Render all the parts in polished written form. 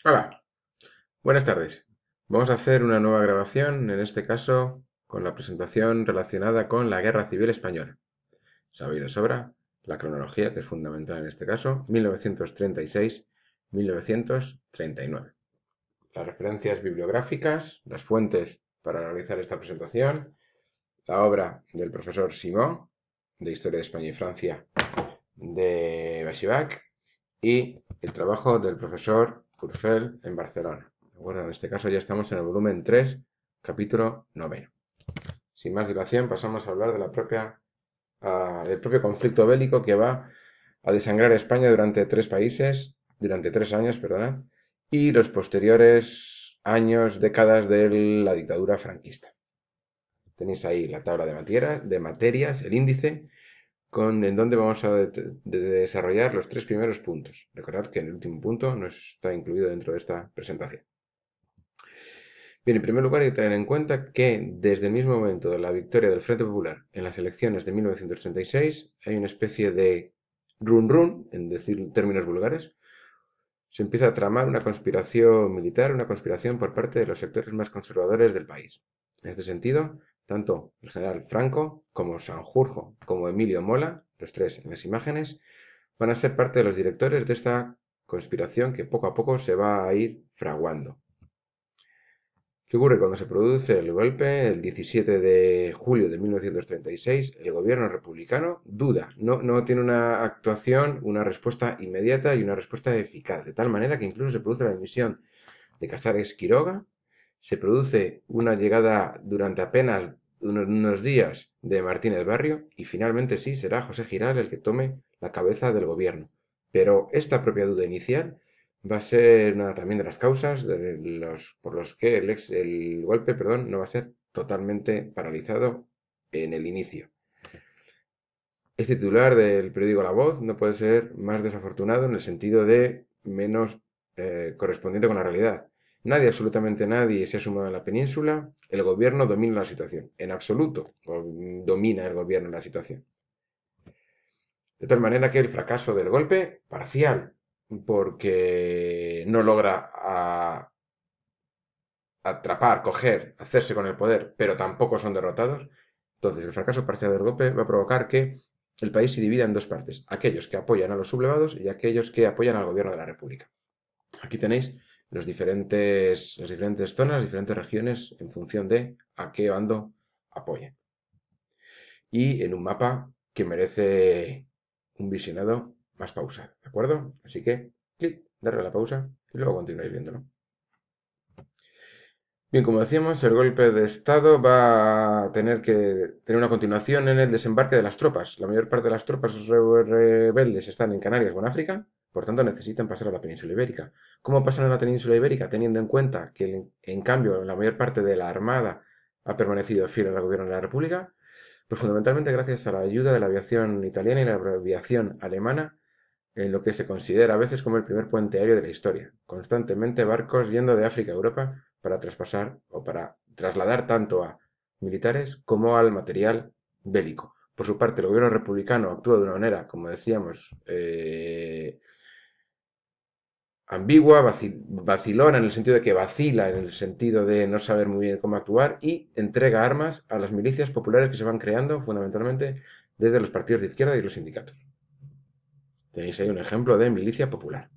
Hola, buenas tardes. Vamos a hacer una nueva grabación, en este caso con la presentación relacionada con la Guerra Civil Española. Sabéis de sobra la cronología, que es fundamental en este caso, 1936-1939. Las referencias bibliográficas, las fuentes para realizar esta presentación, la obra del profesor Simón, de Historia de España y Francia, de Bachivac, y el trabajo del profesor Kurfel en Barcelona. Bueno, en este caso ya estamos en el volumen 3, capítulo 9. Sin más dilación, pasamos a hablar de del propio conflicto bélico que va a desangrar España durante 3 años, perdonad, y los posteriores años, décadas de la dictadura franquista. Tenéis ahí la tabla de materias, el índice, en donde vamos a desarrollar los 3 primeros puntos. Recordad que el último punto no está incluido dentro de esta presentación. Bien, en primer lugar hay que tener en cuenta que desde el mismo momento de la victoria del Frente Popular en las elecciones de 1936 hay una especie de run run, en decir términos vulgares. Se empieza a tramar una conspiración militar, una conspiración por parte de los sectores más conservadores del país. En este sentido, tanto el general Franco como Sanjurjo como Emilio Mola, los tres en las imágenes, van a ser parte de los directores de esta conspiración que poco a poco se va a ir fraguando. ¿Qué ocurre cuando se produce el golpe el 17 de julio de 1936? El gobierno republicano duda, no tiene una actuación, una respuesta inmediata y una respuesta eficaz, de tal manera que incluso se produce la dimisión de Casares Quiroga, se produce una llegada durante apenas unos días de Martínez Barrio y finalmente sí será José Giral el que tome la cabeza del gobierno. Pero esta propia duda inicial va a ser una también de las causas por los que el golpe, perdón, no va a ser totalmente paralizado en el inicio. Este titular del periódico La Voz no puede ser más desafortunado en el sentido de menos correspondiente con la realidad. Nadie, absolutamente nadie, se ha sumado en la península. El gobierno domina la situación. En absoluto domina el gobierno la situación. De tal manera que el fracaso del golpe, parcial, porque no logra atrapar, coger, hacerse con el poder, pero tampoco son derrotados. Entonces, el fracaso parcial del golpe va a provocar que el país se divida en dos partes, aquellos que apoyan a los sublevados y aquellos que apoyan al gobierno de la República. Aquí tenéis las diferentes zonas, las diferentes regiones en función de a qué bando apoyen. Y en un mapa que merece un visionado más pausado, ¿de acuerdo? Así que, clic, darle a la pausa y luego continuáis viéndolo. Bien, como decíamos, el golpe de Estado va a tener que tener una continuación en el desembarque de las tropas. La mayor parte de las tropas rebeldes están en Canarias o en África, por tanto necesitan pasar a la península ibérica. ¿Cómo pasan a la península ibérica? Teniendo en cuenta que, en cambio, la mayor parte de la Armada ha permanecido fiel al gobierno de la República, pues fundamentalmente gracias a la ayuda de la aviación italiana y la aviación alemana en lo que se considera a veces como el primer puente aéreo de la historia. Constantemente barcos yendo de África a Europa para traspasar o para trasladar tanto a militares como al material bélico. Por su parte, el gobierno republicano actúa de una manera, como decíamos, ambigua, vacilona en el sentido de que vacila en el sentido de no saber muy bien cómo actuar y entrega armas a las milicias populares que se van creando fundamentalmente desde los partidos de izquierda y los sindicatos. Tenéis ahí un ejemplo de milicia popular.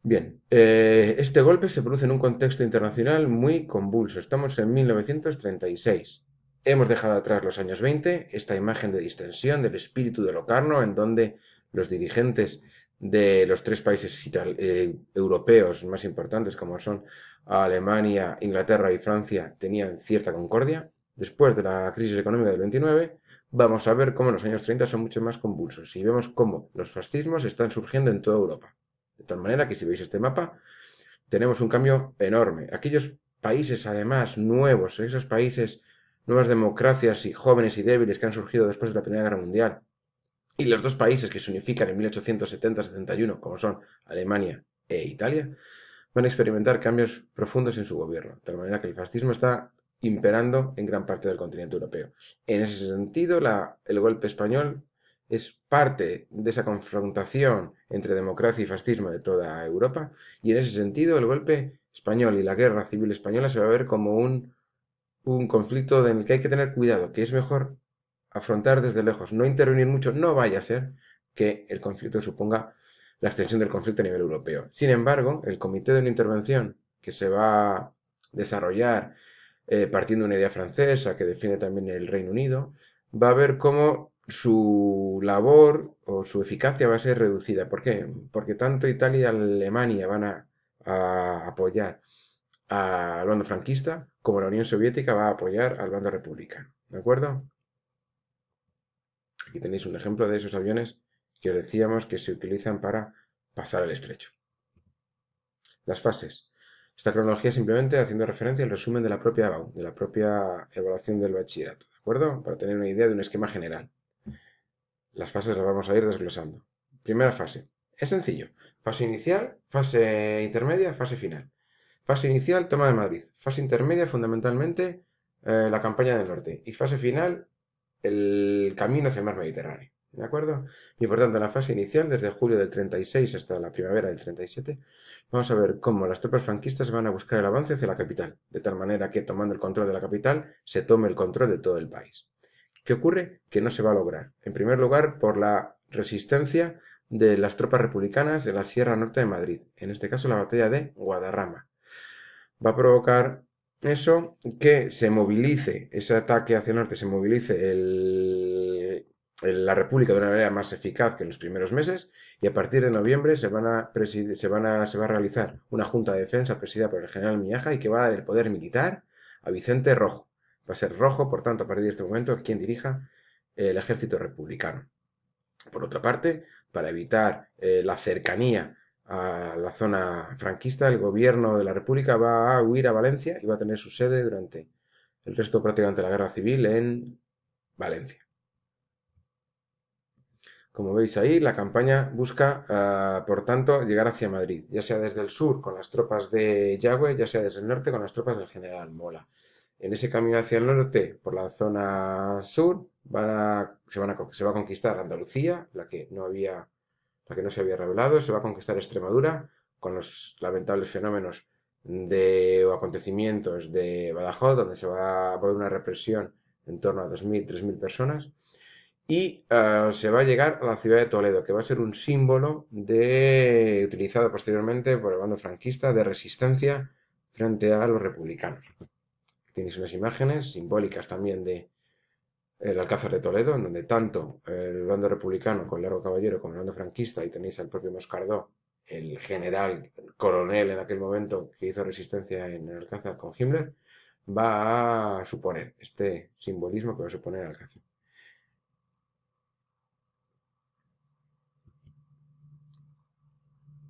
Bien, este golpe se produce en un contexto internacional muy convulso. Estamos en 1936. Hemos dejado atrás los años 20, esta imagen de distensión del espíritu de Locarno, en donde los dirigentes de los tres países europeos más importantes, como son Alemania, Inglaterra y Francia, tenían cierta concordia. Después de la crisis económica del 29, vamos a ver cómo los años 30 son mucho más convulsos y vemos cómo los fascismos están surgiendo en toda Europa. De tal manera que si veis este mapa, tenemos un cambio enorme. Aquellos países, además, nuevos, esos países, nuevas democracias y jóvenes y débiles que han surgido después de la Primera Guerra Mundial, y los dos países que se unifican en 1870-71, como son Alemania e Italia, van a experimentar cambios profundos en su gobierno, de tal manera que el fascismo está imperando en gran parte del continente europeo. En ese sentido, el golpe español es parte de esa confrontación entre democracia y fascismo de toda Europa, y en ese sentido el golpe español y la guerra civil española se va a ver como un conflicto en el que hay que tener cuidado, que es mejor afrontar desde lejos, no intervenir mucho, no vaya a ser que el conflicto suponga la extensión del conflicto a nivel europeo. Sin embargo, el comité de una intervención que se va a desarrollar partiendo de una idea francesa que define también el Reino Unido, va a ver cómo su labor o su eficacia va a ser reducida. ¿Por qué? Porque tanto Italia y Alemania van a apoyar al bando franquista como la Unión Soviética va a apoyar al bando republicano. ¿De acuerdo? Aquí tenéis un ejemplo de esos aviones que os decíamos que se utilizan para pasar el estrecho. Las fases. Esta cronología simplemente haciendo referencia al resumen de la propia BAU, de la propia evaluación del bachillerato, ¿de acuerdo? Para tener una idea de un esquema general. Las fases las vamos a ir desglosando. Primera fase. Es sencillo. Fase inicial, fase intermedia, fase final. Fase inicial, toma de Madrid. Fase intermedia, fundamentalmente, la campaña del norte. Y fase final, el camino hacia el mar Mediterráneo. ¿De acuerdo? Y por tanto, en la fase inicial, desde julio del 36 hasta la primavera del 37, vamos a ver cómo las tropas franquistas van a buscar el avance hacia la capital, de tal manera que tomando el control de la capital, se tome el control de todo el país. ¿Qué ocurre? Que no se va a lograr. En primer lugar, por la resistencia de las tropas republicanas de la Sierra Norte de Madrid, en este caso la batalla de Guadarrama. Va a provocar eso que se movilice, ese ataque hacia el norte, se movilice la República de una manera más eficaz que en los primeros meses y a partir de noviembre se va a realizar una junta de defensa presidida por el general Miaja y que va a dar el poder militar a Vicente Rojo. Va a ser Rojo, por tanto, a partir de este momento, quien dirija el ejército republicano. Por otra parte, para evitar la cercanía a la zona franquista, el gobierno de la República va a huir a Valencia y va a tener su sede durante el resto prácticamente de la guerra civil en Valencia. Como veis ahí, la campaña busca, por tanto, llegar hacia Madrid, ya sea desde el sur con las tropas de Yagüe, ya sea desde el norte con las tropas del general Mola. En ese camino hacia el norte, por la zona sur, se va a conquistar Andalucía, la que no se había revelado, se va a conquistar Extremadura con los lamentables fenómenos o acontecimientos de Badajoz, donde se va a haber una represión en torno a 2.000, 3.000 personas, y se va a llegar a la ciudad de Toledo, que va a ser un símbolo utilizado posteriormente por el bando franquista de resistencia frente a los republicanos. Tenéis unas imágenes simbólicas también de el Alcázar de Toledo, en donde tanto el bando republicano con Largo Caballero como el bando franquista, y tenéis al propio Moscardó, el general coronel en aquel momento que hizo resistencia en el Alcázar con Himmler, va a suponer este simbolismo que va a suponer el Alcázar.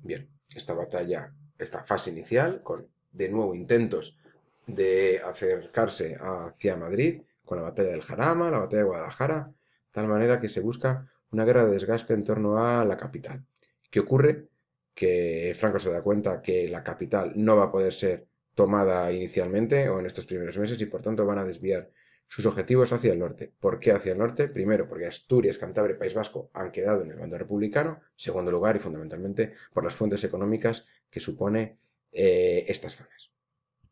Bien, esta batalla, esta fase inicial, con de nuevo intentos de acercarse hacia Madrid, con la batalla del Jarama, la batalla de Guadalajara, de tal manera que se busca una guerra de desgaste en torno a la capital. ¿Qué ocurre? Que Franco se da cuenta que la capital no va a poder ser tomada inicialmente o en estos primeros meses y por tanto van a desviar sus objetivos hacia el norte. ¿Por qué hacia el norte? Primero, porque Asturias, Cantabria y País Vasco han quedado en el bando republicano. Segundo lugar, y fundamentalmente, por las fuentes económicas que supone estas zonas.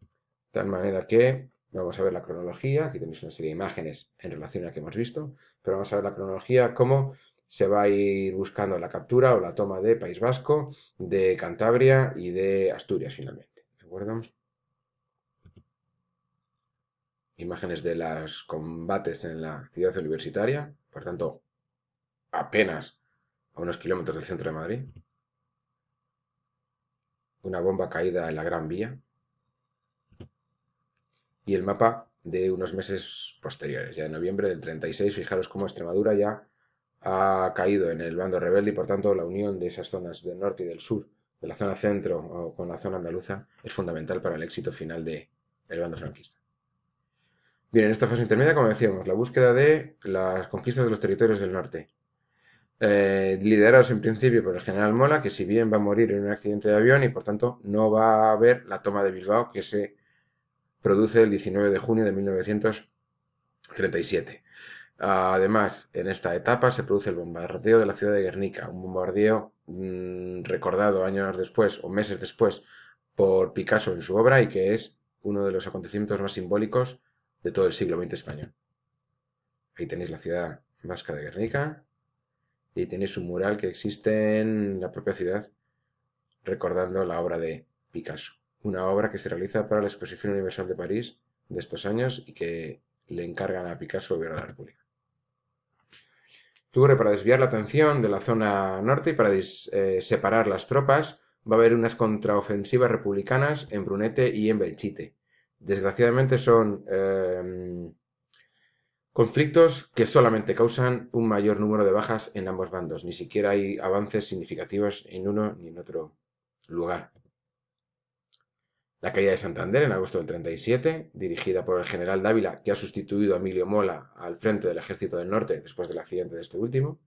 De tal manera que vamos a ver la cronología. Aquí tenéis una serie de imágenes en relación a la que hemos visto, pero vamos a ver la cronología, cómo se va a ir buscando la captura o la toma de País Vasco, de Cantabria y de Asturias finalmente. ¿De acuerdo? Imágenes de los combates en la ciudad universitaria, por tanto, apenas a unos kilómetros del centro de Madrid. Una bomba caída en la Gran Vía. Y el mapa de unos meses posteriores, ya de noviembre del 36. Fijaros cómo Extremadura ya ha caído en el bando rebelde y por tanto la unión de esas zonas del norte y del sur, de la zona centro o con la zona andaluza, es fundamental para el éxito final del bando franquista. Bien, en esta fase intermedia, como decíamos, la búsqueda de las conquistas de los territorios del norte. Liderados en principio por el general Mola, que si bien va a morir en un accidente de avión y por tanto no va a haber la toma de Bilbao que se produce el 19 de junio de 1937. Además, en esta etapa se produce el bombardeo de la ciudad de Guernica, un bombardeo recordado años después o meses después por Picasso en su obra y que es uno de los acontecimientos más simbólicos de todo el siglo XX español. Ahí tenéis la ciudad vasca de Guernica y tenéis un mural que existe en la propia ciudad recordando la obra de Picasso. Una obra que se realiza para la Exposición Universal de París de estos años y que le encargan a Picasso el gobierno de la República. Octubre, para desviar la atención de la zona norte y para separar las tropas, va a haber unas contraofensivas republicanas en Brunete y en Belchite. Desgraciadamente son conflictos que solamente causan un mayor número de bajas en ambos bandos. Ni siquiera hay avances significativos en uno ni en otro lugar. La caída de Santander en agosto del 37, dirigida por el general Dávila, que ha sustituido a Emilio Mola al frente del Ejército del Norte después del accidente de este último,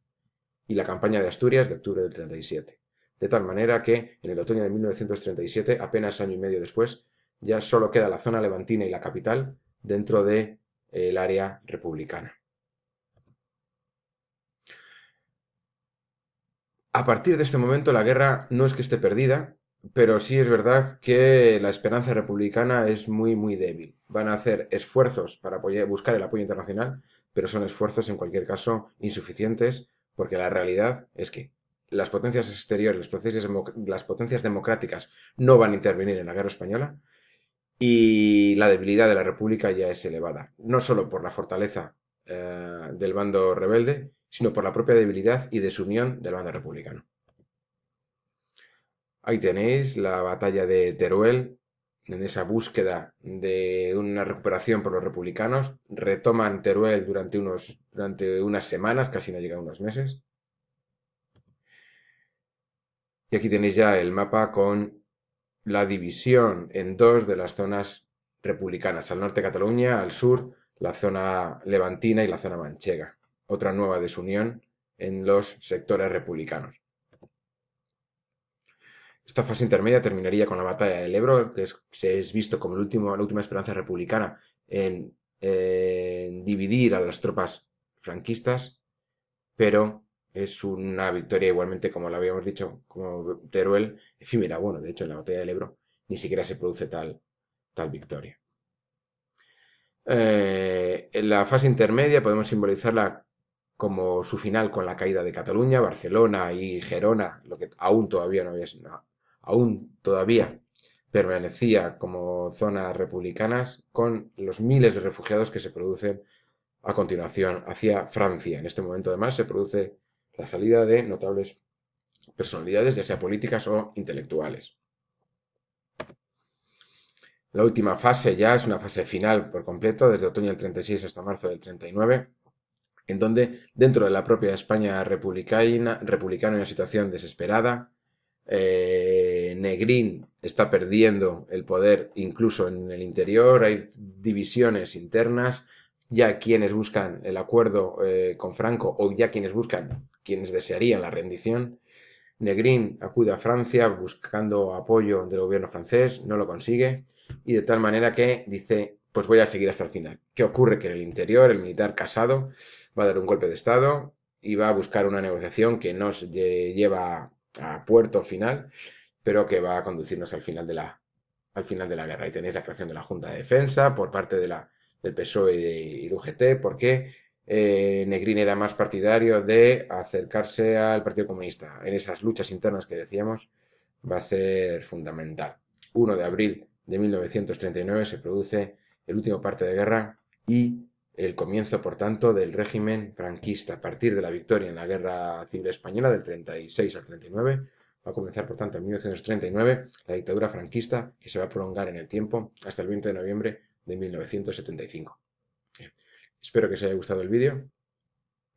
y la campaña de Asturias de octubre del 37. De tal manera que, en el otoño de 1937, apenas año y medio después, ya solo queda la zona levantina y la capital dentro del área republicana. A partir de este momento la guerra no es que esté perdida, pero sí es verdad que la esperanza republicana es muy débil. Van a hacer esfuerzos para buscar el apoyo internacional, pero son esfuerzos en cualquier caso insuficientes, porque la realidad es que las potencias exteriores, las potencias democráticas no van a intervenir en la guerra española y la debilidad de la República ya es elevada, no solo por la fortaleza del bando rebelde, sino por la propia debilidad y desunión del bando republicano. Ahí tenéis la batalla de Teruel, en esa búsqueda de una recuperación por los republicanos. Retoman Teruel durante unas semanas, casi no llegan unos meses. Y aquí tenéis ya el mapa con la división en dos de las zonas republicanas. Al norte Cataluña, al sur la zona levantina y la zona manchega. Otra nueva desunión en los sectores republicanos. Esta fase intermedia terminaría con la batalla del Ebro, que se es visto como la última esperanza republicana en dividir a las tropas franquistas, pero es una victoria igualmente, como lo habíamos dicho, como Teruel, efímera. Bueno, de hecho, en la batalla del Ebro ni siquiera se produce tal victoria. En la fase intermedia podemos simbolizarla como su final con la caída de Cataluña, Barcelona y Gerona, lo que aún todavía no había aún todavía permanecía como zonas republicanas, con los miles de refugiados que se producen a continuación hacia Francia. En este momento además se produce la salida de notables personalidades, ya sea políticas o intelectuales. La última fase ya es una fase final por completo, desde otoño del 36 hasta marzo del 39, en donde dentro de la propia España republicana hay una situación desesperada. Negrín está perdiendo el poder incluso en el interior, hay divisiones internas, ya quienes buscan el acuerdo con Franco o ya quienes desearían la rendición. Negrín acude a Francia buscando apoyo del gobierno francés, no lo consigue y de tal manera que dice, pues voy a seguir hasta el final. ¿Qué ocurre? Que en el interior el militar Casado va a dar un golpe de estado y va a buscar una negociación que no se lleva a puerto final, pero que va a conducirnos al final de la guerra. Ahí tenéis la creación de la Junta de Defensa por parte del PSOE y del UGT, porque Negrín era más partidario de acercarse al Partido Comunista. En esas luchas internas que decíamos va a ser fundamental. 1 de abril de 1939 se produce el último parte de guerra y el comienzo, por tanto, del régimen franquista. A partir de la victoria en la Guerra Civil Española del 36 al 39, va a comenzar, por tanto, en 1939 la dictadura franquista, que se va a prolongar en el tiempo hasta el 20 de noviembre de 1975. Bien. Espero que os haya gustado el vídeo.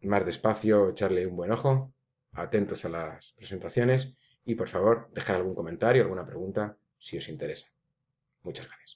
Más despacio, echarle un buen ojo, atentos a las presentaciones y por favor, dejar algún comentario, alguna pregunta si os interesa. Muchas gracias.